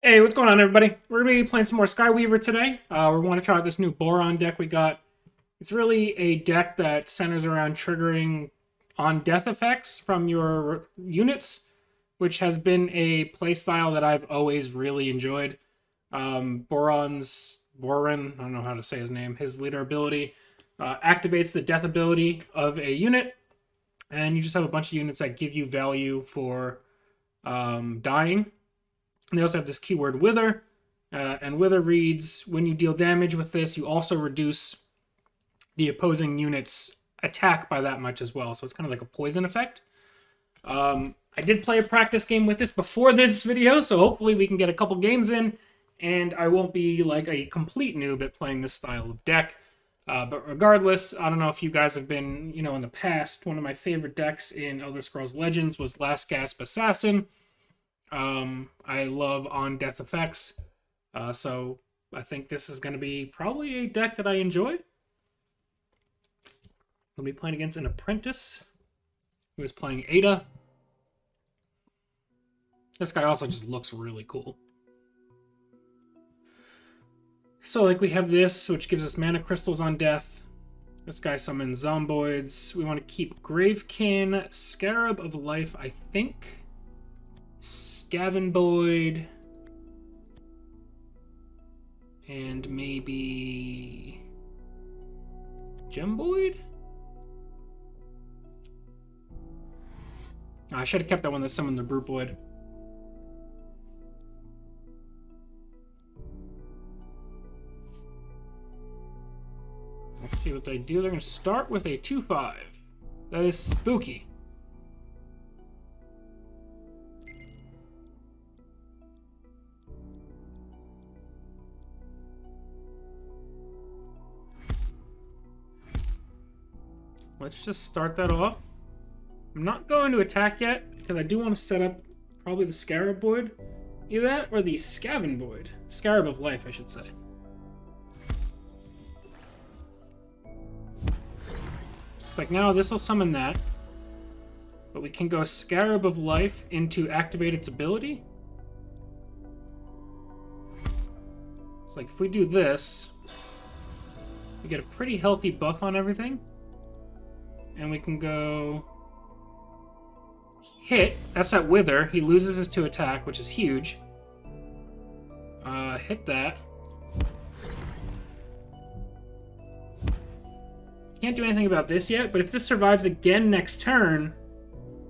Hey, what's going on, everybody? We're going to be playing some more Skyweaver today. We want to try out this new Bouran deck we got. It's really a deck that centers around triggering on death effects from your units, which has been a playstyle that I've always really enjoyed. Bouran, I don't know how to say his name, his leader ability activates the death ability of a unit, and you just have a bunch of units that give you value for dying. And they also have this keyword Wither. And Wither reads, when you deal damage with this, you also reduce the opposing unit's attack by that much as well. So it's kind of like a poison effect. I did play a practice game with this before this video, so hopefully we can get a couple games in, and I won't be like a complete noob at playing this style of deck. But regardless, I don't know if you guys have been, in the past, one of my favorite decks in Elder Scrolls Legends was Last Gasp Assassin. I love on death effects, so I think this is going to be probably a deck that I enjoy. We'll be playing against an apprentice who is playing Ada. This guy also just looks really cool. So, like, we have this, which gives us mana crystals on death. This guy summons zomboids. We want to keep Gravekin, Scarab of Life, I think. Scavenboid. And maybe Gemboid? Oh, I should have kept that one that summoned the Brutoid. Let's see what they do. They're going to start with a 2/5. That is spooky. Let's just start that off. I'm not going to attack yet, because I do want to set up probably the Scarab-boid. Either that or the Scavenboid. Scarab of Life, I should say. It's like now this will summon that. But we can go Scarab of Life into activate its ability. It's like if we do this, we get a pretty healthy buff on everything. And we can go hit. That's that Wither. He loses his 2 attack, which is huge. Hit that. Can't do anything about this yet, but if this survives again next turn,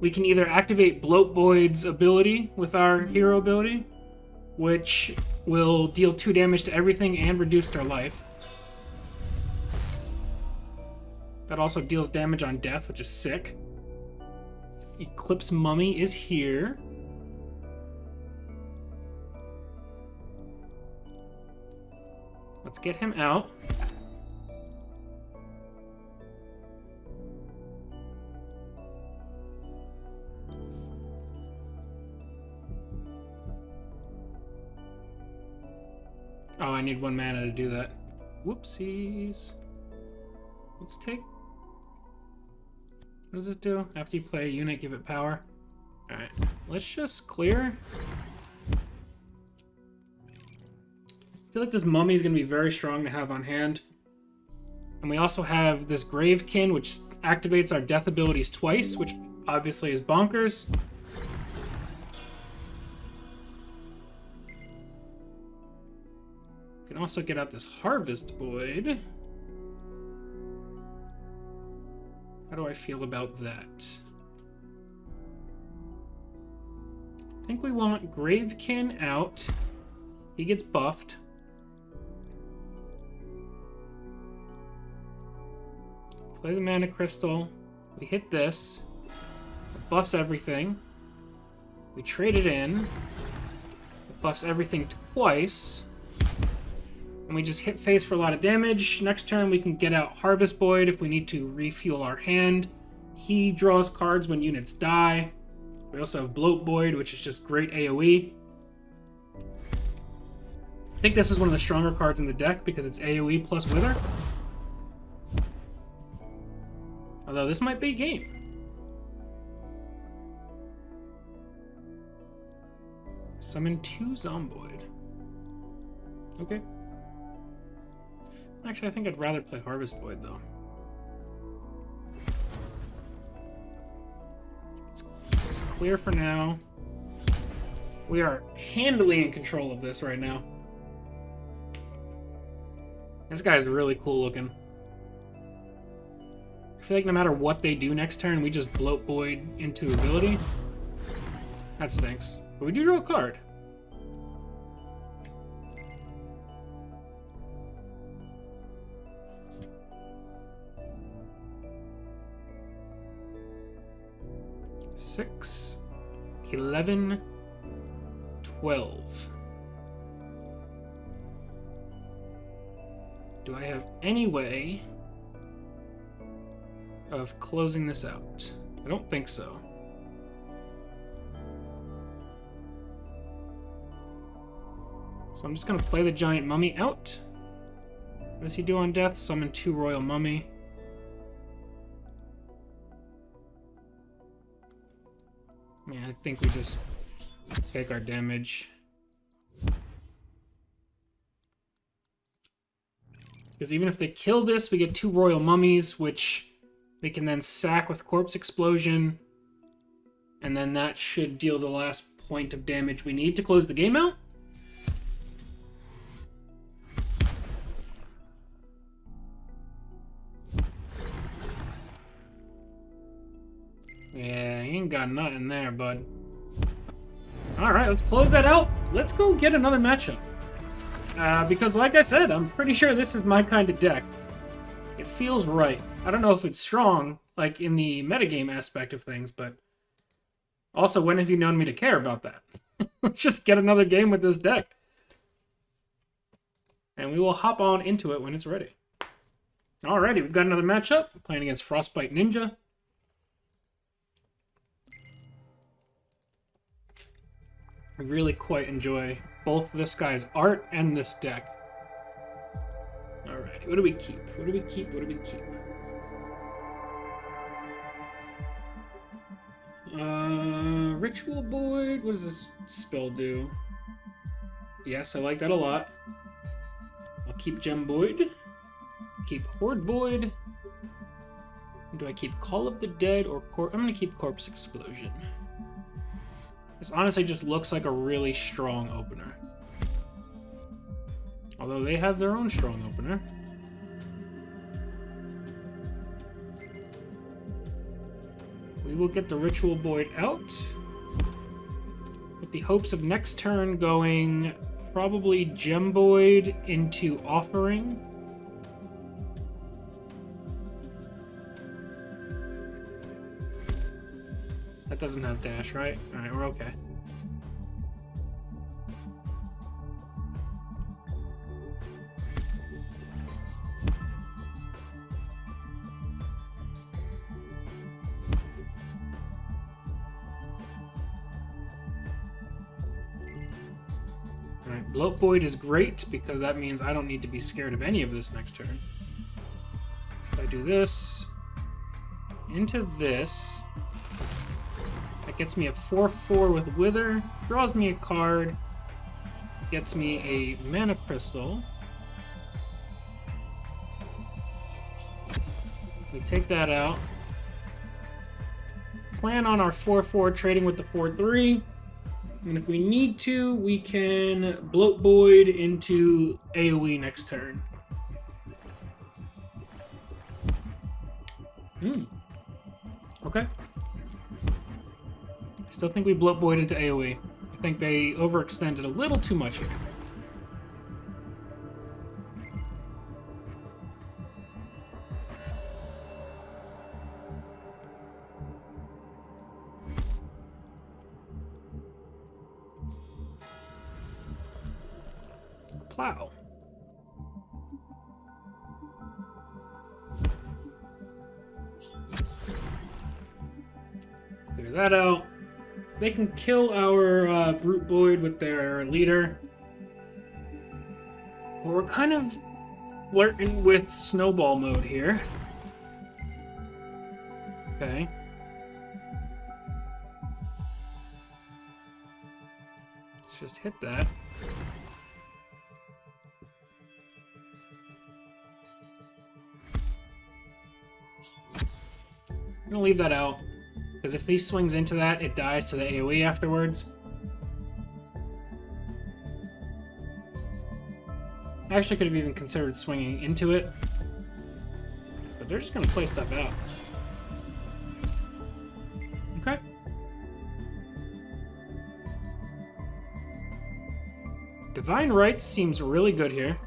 we can either activate Bloatboid's ability with our hero ability, which will deal 2 damage to everything and reduce their life. That also deals damage on death, which is sick. Eclipse Mummy is here. Let's get him out. Oh, I need 1 mana to do that. Whoopsies. Let's take... What does this do? After you play a unit, give it power. Alright, let's just clear. I feel like this mummy is going to be very strong to have on hand. And we also have this Gravekin, which activates our death abilities twice, which obviously is bonkers. We can also get out this Harvest Void. How do I feel about that? I think we want Gravekin out. He gets buffed. Play the mana crystal. We hit this. It buffs everything. We trade it in. It buffs everything twice. And we just hit face for a lot of damage. Next turn, we can get out Harvest Void if we need to refuel our hand. He draws cards when units die. We also have Bloatboid, which is just great AoE. I think this is one of the stronger cards in the deck because it's AoE plus Wither. Although this might be game. Summon 2 Zomboid. Okay. Actually, I think I'd rather play Harvest Void, though. It's clear for now. We are handily in control of this right now. This guy's really cool looking. I feel like no matter what they do next turn, we just bloat Void into ability. That stinks. But we do draw a card. Six, 11, 12. Do I have any way of closing this out? I don't think so. So I'm just going to play the Giant Mummy out. What does he do on death? Summon 2 Royal Mummy. Yeah, I think we just take our damage. Because even if they kill this, we get 2 Royal Mummies, which we can then sack with Corpse Explosion. And then that should deal the last point of damage we need to close the game out. Yeah, he ain't got nothing there, bud. Alright, let's close that out. Let's go get another matchup. Because like I said, I'm pretty sure this is my kind of deck. It feels right. I don't know if it's strong, like in the metagame aspect of things, but also, when have you known me to care about that? Let's just get another game with this deck. And we will hop on into it when it's ready. Alrighty, we've got another matchup. Playing against Frostbite Ninja. I really quite enjoy both this guy's art and this deck. Alrighty, what do we keep? What do we keep? What do we keep? Ritual Void. What does this spell do? Yes, I like that a lot. I'll keep Gem Void. Keep Horde Void. Do I keep Call of the Dead or I'm gonna keep Corpse Explosion. This honestly just looks like a really strong opener. Although they have their own strong opener. We will get the Ritual Void out. With the hopes of next turn going probably Gem Void into Offering. That doesn't have dash, right? Alright, we're okay. Alright, Bloat Void is great because that means I don't need to be scared of any of this next turn. If I do this into this, that gets me a 4/4 with Wither, draws me a card, gets me a Mana Crystal. We take that out. Plan on our 4/4 trading with the 4/3. And if we need to, we can Bloat Void into AoE next turn. Okay. I still think we Bloat Void into AoE. I think they overextended a little too much here. Plow. Clear that out. They can kill our Brute Void with their leader. But we're kind of flirting with snowball mode here. Okay. Let's just hit that. I'm gonna leave that out, because if he swings into that, it dies to the AoE afterwards. I actually could have even considered swinging into it, but they're just gonna play stuff out. Okay. Divine Rights seems really good here.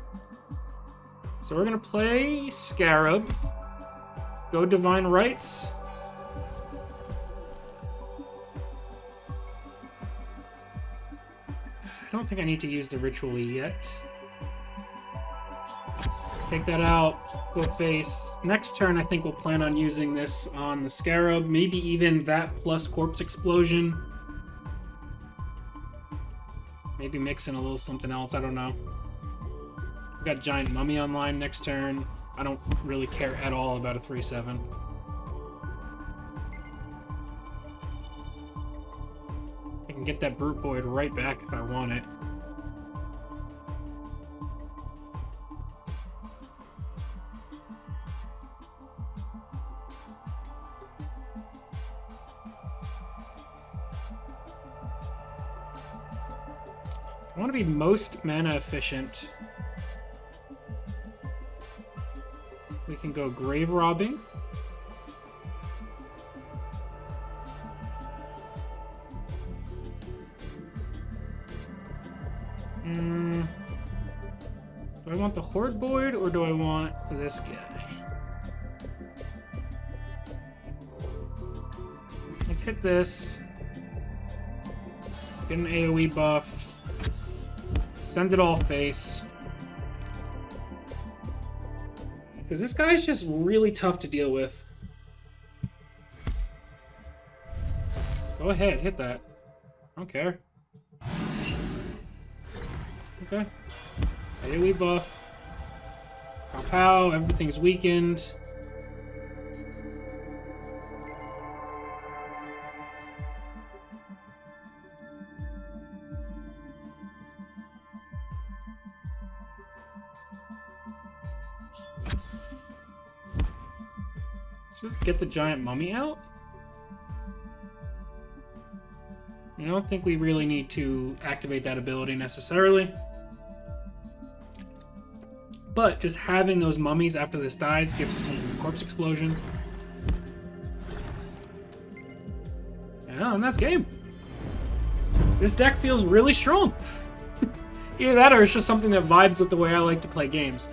So we're gonna play Scarab. Go Divine Rights. I don't think I need to use the Ritual yet. Take that out. Go face. Next turn, I think we'll plan on using this on the Scarab. Maybe even that plus Corpse Explosion. Maybe mix in a little something else. I don't know. We've got Giant Mummy online next turn. I don't really care at all about a 3/7. I can get that Brute Void right back if I want it. I want to be most mana efficient. We can go Grave Robbing. Do I want the Horde Void or do I want this guy? Let's hit this. Get an AoE buff. Send it all face. Because this guy's just really tough to deal with. Go ahead, hit that. I don't care. Okay. AoE buff. Pow pow, everything's weakened. Just get the Giant Mummy out. I don't think we really need to activate that ability necessarily. But just having those mummies after this dies gives us something to Corpse Explosion. Yeah, and that's game. This deck feels really strong. Either that or it's just something that vibes with the way I like to play games.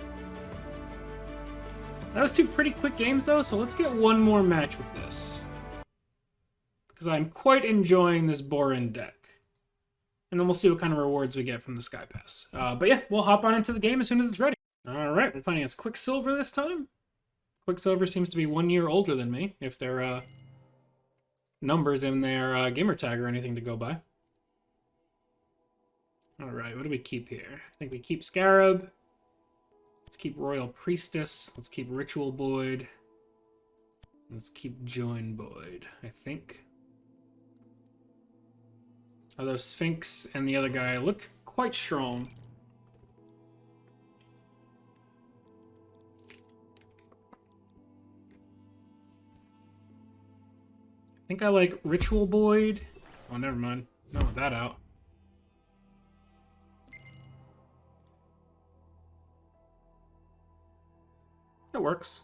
That was two pretty quick games though, so let's get one more match with this. Because I'm quite enjoying this Bouran deck. And then we'll see what kind of rewards we get from the Sky Pass. But yeah, we'll hop on into the game as soon as it's ready. Alright, we're playing as Quicksilver this time. Quicksilver seems to be 1 year older than me, if there are numbers in their gamer tag or anything to go by. Alright, what do we keep here? I think we keep Scarab. Let's keep Royal Priestess. Let's keep Ritual Void. Let's keep Join Void, I think. Although Sphinx and the other guy look quite strong. I think I like Ritual Void. Oh, never mind. No, that out. That works.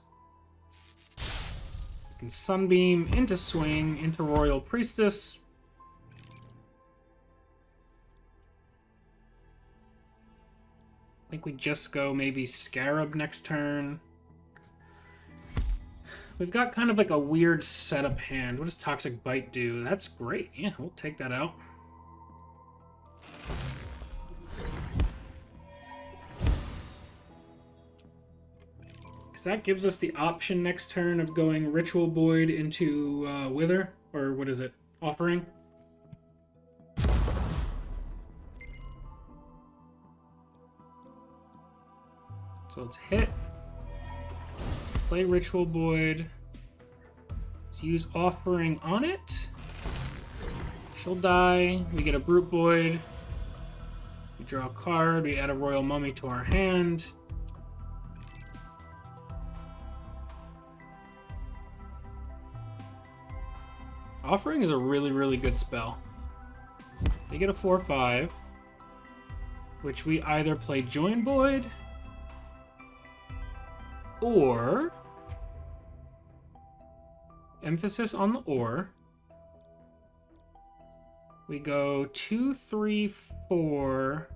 We can Sunbeam into Swing, into Royal Priestess. I think we just go maybe Scarab next turn. We've got kind of like a weird setup hand. What does Toxic Bite do? That's great. Yeah, we'll take that out. Because that gives us the option next turn of going Ritual Void into Wither. Or what is it? Offering. So let's hit. Play Ritual Void. Let's use Offering on it. She'll die. We get a Brute Void. We draw a card. We add a Royal Mummy to our hand. Offering is a really, really good spell. They get a 4/5, which we either play Join Void or emphasis on the or. We go 2, 3, 4.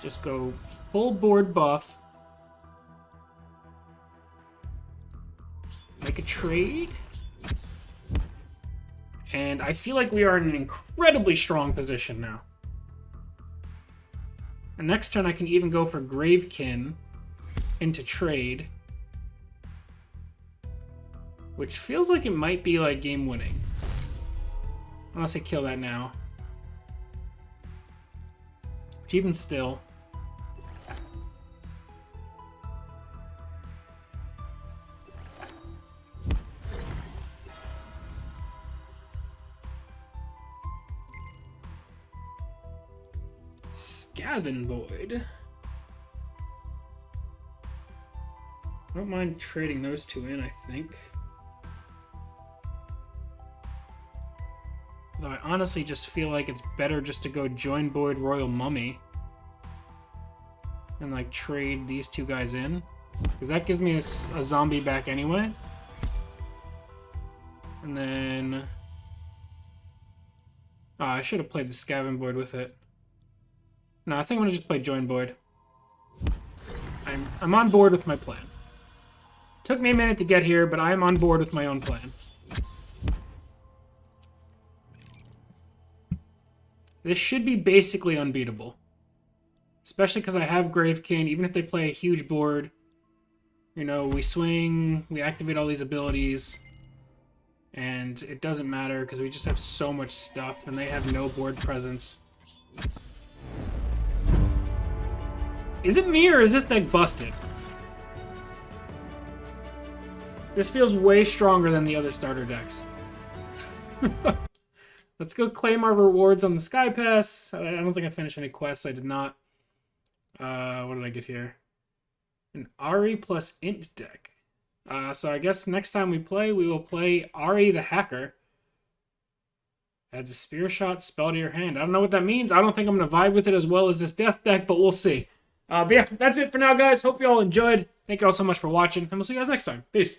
Just go full board buff. Make a trade. And I feel like we are in an incredibly strong position now. And next turn I can even go for Gravekin into trade. Which feels like it might be like game winning. Unless I kill that now. Which even still. Scaven Void. I don't mind trading those two in, I think. Though I honestly just feel like it's better just to go Join Void Royal Mummy. And like trade these two guys in. Because that gives me a zombie back anyway. And then... Oh, I should have played the Scaven Void with it. No, I think I'm going to just play Join Void. I'm on board with my plan. Took me a minute to get here, but I am on board with my own plan. This should be basically unbeatable. Especially because I have Gravekin. Even if they play a huge board, you know, we swing, we activate all these abilities, and it doesn't matter because we just have so much stuff, and they have no board presence. Is it me, or is this deck busted? This feels way stronger than the other starter decks. Let's go claim our rewards on the Sky Pass. I don't think I finished any quests. I did not. What did I get here? An Ari plus Int deck. So I guess next time we will play Ari the Hacker. Adds a Spear Shot spell to your hand. I don't know what that means. I don't think I'm going to vibe with it as well as this Death deck, but we'll see. But yeah, that's it for now, guys. Hope you all enjoyed. Thank you all so much for watching, and we'll see you guys next time. Peace.